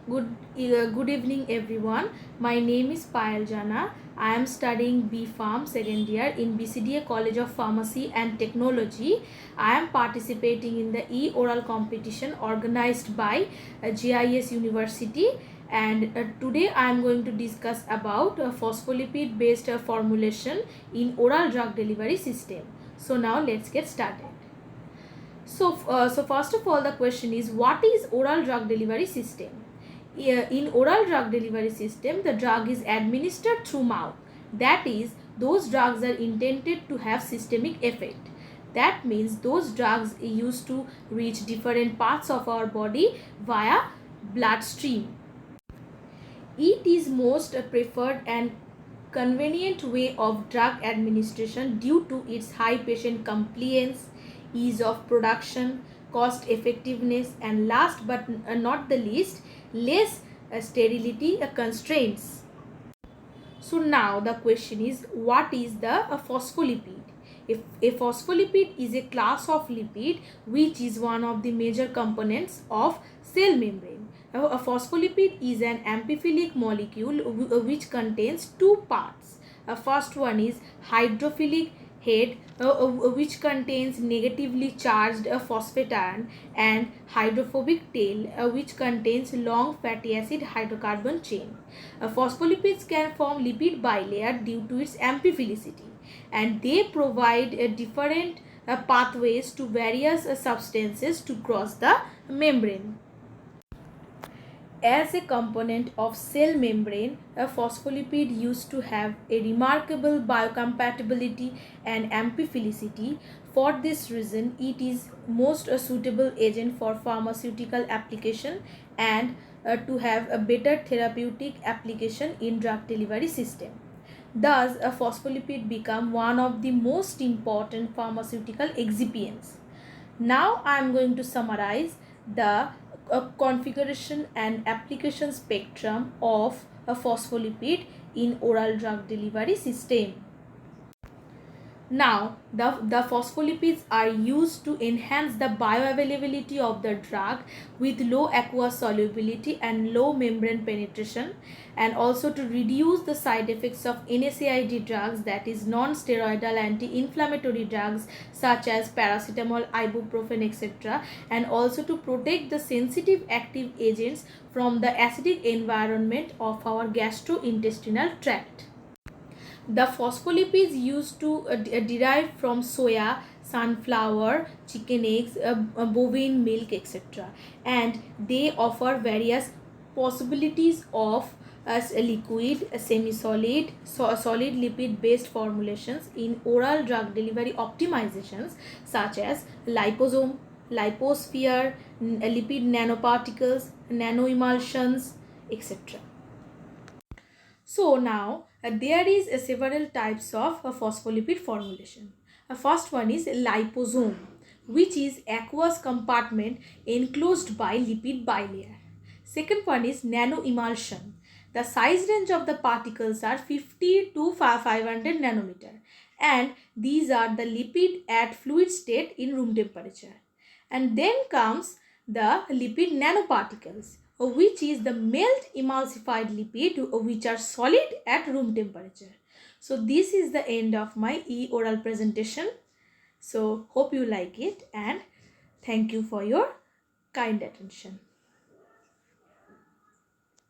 Good evening, everyone. My name is Payal Jana. I am studying B Pharm second year in BCDA College of Pharmacy and Technology. I am participating in the e-oral competition organized by GIS University, and today I am going to discuss about phospholipid based formulation in oral drug delivery system. So now let's get started. So first of all, the question is, what is oral drug delivery system? In oral drug delivery system, the drug is administered through mouth. That is, those drugs are intended to have systemic effect. That means those drugs are used to reach different parts of our body via bloodstream. It is most preferred and convenient way of drug administration due to its high patient compliance, ease of production, cost effectiveness, and last but not the least, less sterility constraints. So now the question is, what is the phospholipid? If a phospholipid is a class of lipid which is one of the major components of cell membrane. A phospholipid is an amphiphilic molecule which contains two parts. First one is hydrophilic head, which contains negatively charged phosphate ion, and hydrophobic tail, which contains long fatty acid hydrocarbon chain. Phospholipids can form lipid bilayer due to its amphiphilicity, and they provide different pathways to various substances to cross the membrane. As a component of cell membrane, a phospholipid used to have a remarkable biocompatibility and amphiphilicity. For this reason, it is most a suitable agent for pharmaceutical application and to have a better therapeutic application in drug delivery system. Thus, a phospholipid become one of the most important pharmaceutical excipients. Now I am going to summarize the configuration and application spectrum of a phospholipid in oral drug delivery system. Now, the phospholipids are used to enhance the bioavailability of the drug with low aqueous solubility and low membrane penetration, and also to reduce the side effects of NSAID drugs, that is non-steroidal anti-inflammatory drugs such as paracetamol, ibuprofen, etc., and also to protect the sensitive active agents from the acidic environment of our gastrointestinal tract. The phospholipids used to derive from soya, sunflower, chicken eggs, bovine milk, etc., and they offer various possibilities of liquid, semi-solid, solid lipid based formulations in oral drug delivery optimizations such as liposome, liposphere, lipid nanoparticles, nanoemulsions, etc. So now there is several types of phospholipid formulation. First one is liposome, which is aqueous compartment enclosed by lipid bilayer. Second one is nanoemulsion. The size range of the particles are 50 to 500 nanometer, and these are the lipid at fluid state in room temperature. And then comes the lipid nanoparticles, which is the melt emulsified lipid which are solid at room temperature. So this is the end of my e-oral presentation. So hope you like it, and thank you for your kind attention.